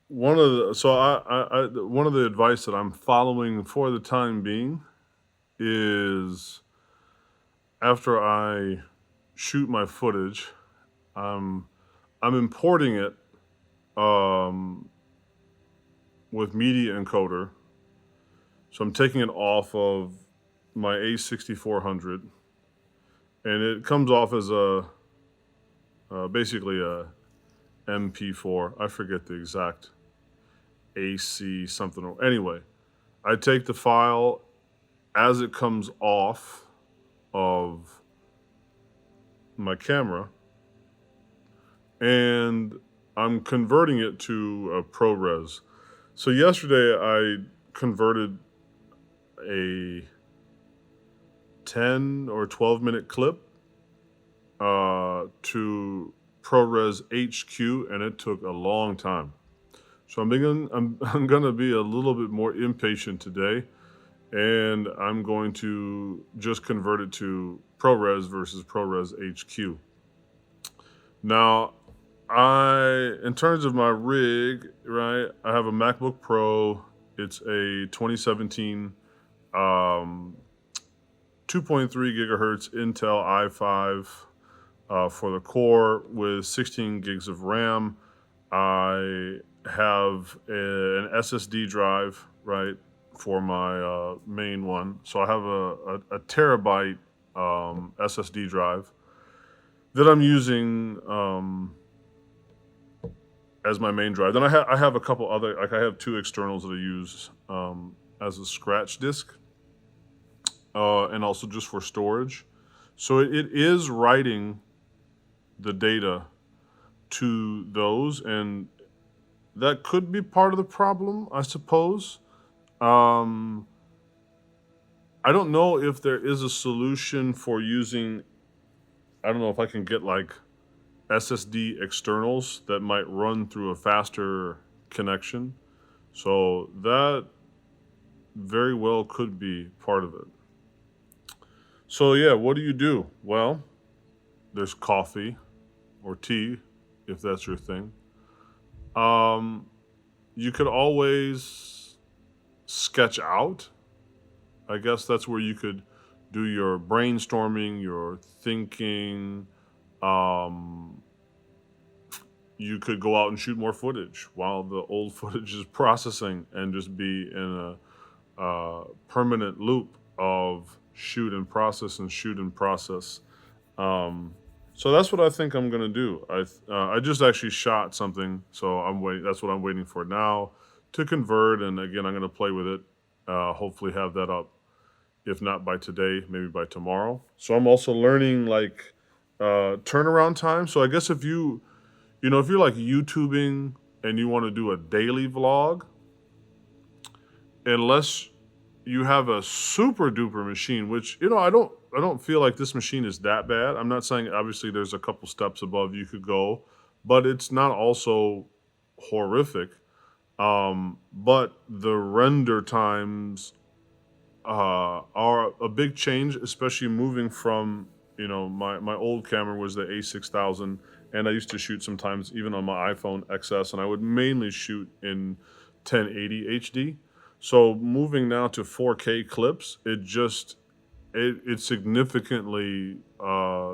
one of the advice that I'm following for the time being is after I shoot my footage, I'm I'm importing it um, with media encoder. So I'm taking it off of my A6400, and it comes off as a basically a MP4. I forget the exact AC something. Anyway, I take the file as it comes off of my camera, and I'm converting it to a ProRes. So yesterday I converted a 10 or 12-minute clip to ProRes HQ, and it took a long time. So I'm gonna be a little bit more impatient today, and I'm going to just convert it to ProRes versus ProRes HQ. Now, in terms of my rig, right, I have a MacBook Pro. It's a 2017 um, 2.3 gigahertz Intel i5 for the core with 16 gigs of RAM. I have an SSD drive, right, for my main one. So I have a terabyte SSD drive that I'm using as my main drive. Then I have a couple other, like I have two externals that I use as a scratch disk and also just for storage. So it is writing the data to those, and that could be part of the problem, I suppose. Um, I don't know if there is a solution for using. I don't know if I can get like SSD externals that might run through a faster connection. So that very well could be part of it. So yeah, what do you do? Well, there's coffee or tea, if that's your thing. Um, you could always sketch out. I guess that's where you could do your brainstorming, your thinking. Um, you could go out and shoot more footage while the old footage is processing and just be in a permanent loop of shoot and process and shoot and process. Um, so that's what I think I'm gonna do. I just actually shot something, so I'm waiting. That's what I'm waiting for now to convert. And again, I'm gonna play with it. Hopefully, have that up. If not by today, maybe by tomorrow. So I'm also learning like turnaround time. So I guess if if you're like YouTubing and you want to do a daily vlog, unless you have a super duper machine, which I don't feel like this machine is that bad. I'm not saying obviously there's a couple steps above you could go, but it's not also horrific. But the render times are a big change, especially moving from my old camera was the A6000, and I used to shoot sometimes even on my iPhone XS, and I would mainly shoot in 1080 HD. So moving now to 4K clips, it significantly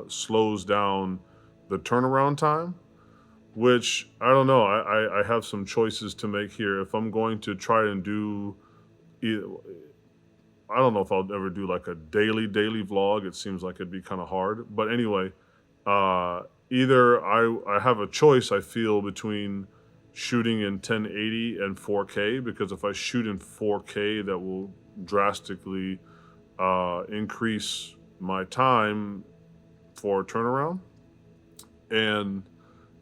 slows down the turnaround time, which I don't know. I have some choices to make here. If I'm going to try and do, I don't know if I'll ever do like a daily vlog. It seems like it'd be kind of hard. But anyway, either I have a choice. I feel between shooting in 1080 and 4K, because if I shoot in 4K, that will drastically increase my time for turnaround. And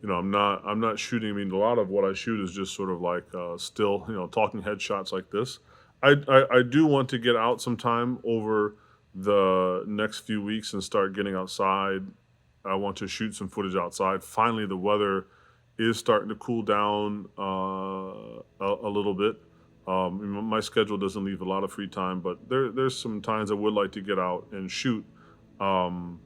I'm not shooting. I mean, a lot of what I shoot is just sort of like still, talking headshots like this. I do want to get out sometime over the next few weeks and start getting outside. I want to shoot some footage outside. Finally, the weather is starting to cool down a little bit. My schedule doesn't leave a lot of free time, but there's some times I would like to get out and shoot. Um,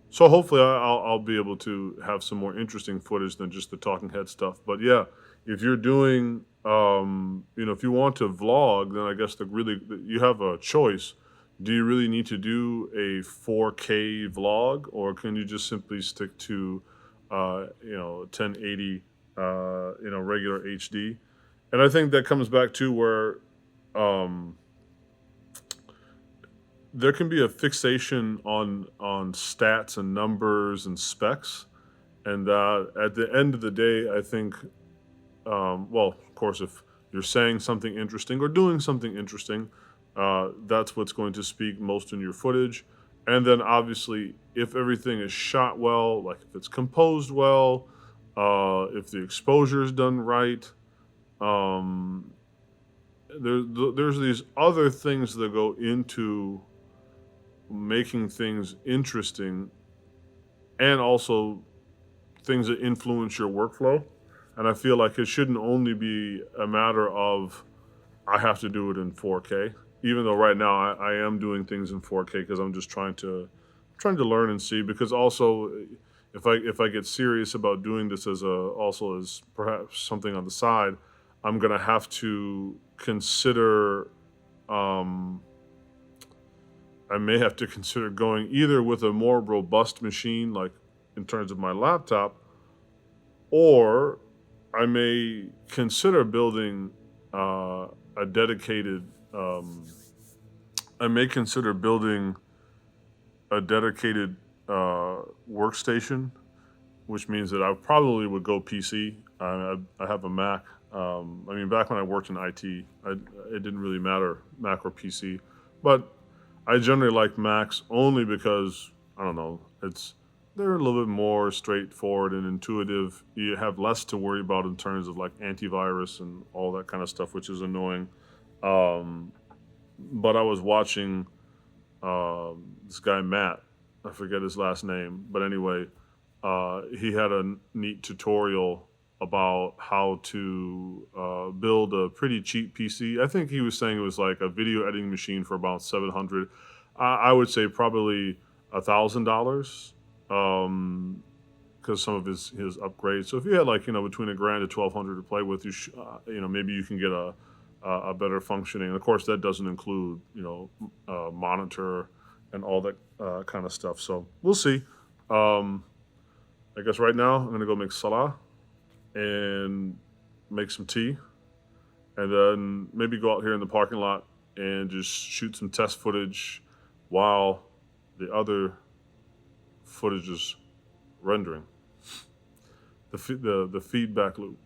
so hopefully I'll be able to have some more interesting footage than just the talking head stuff. But yeah, if you're doing, if you want to vlog, then I guess you have a choice. Do you really need to do a 4K vlog, or can you just simply stick to, 1080, regular HD? And I think that comes back to where there can be a fixation on stats and numbers and specs, and at the end of the day, I think, well, of course, if you're saying something interesting or doing something interesting, that's what's going to speak most in your footage. And then obviously, if everything is shot well, like if it's composed well, if the exposure is done right, um, there's these other things that go into making things interesting, and also things that influence your workflow. And I feel like it shouldn't only be a matter of I have to do it in 4K, even though right now I am doing things in 4K because I'm just trying to learn and see. Because also, if I get serious about doing this also as perhaps something on the side, I'm gonna have to consider. I may have to consider going either with a more robust machine, like in terms of my laptop, or I may consider building a dedicated. I may consider building a dedicated workstation, which means that I probably would go PC. I have a Mac. I mean, back when I worked in IT, it didn't really matter, Mac or PC, but I generally like Macs only because, I don't know, they're a little bit more straightforward and intuitive. You have less to worry about in terms of like antivirus and all that kind of stuff, which is annoying. But I was watching this guy, Matt, I forget his last name, but anyway, he had a neat tutorial about how to build a pretty cheap PC. I think he was saying it was like a video editing machine for about $700. I would say probably $1,000, because some of his upgrades. So if you had like between $1,000 to $1,200 to play with, maybe you can get a better functioning. And of course, that doesn't include monitor and all that kind of stuff. So we'll see. I guess right now I'm gonna go make salah and make some tea, and then maybe go out here in the parking lot and just shoot some test footage while the other footage is rendering. The feedback loop.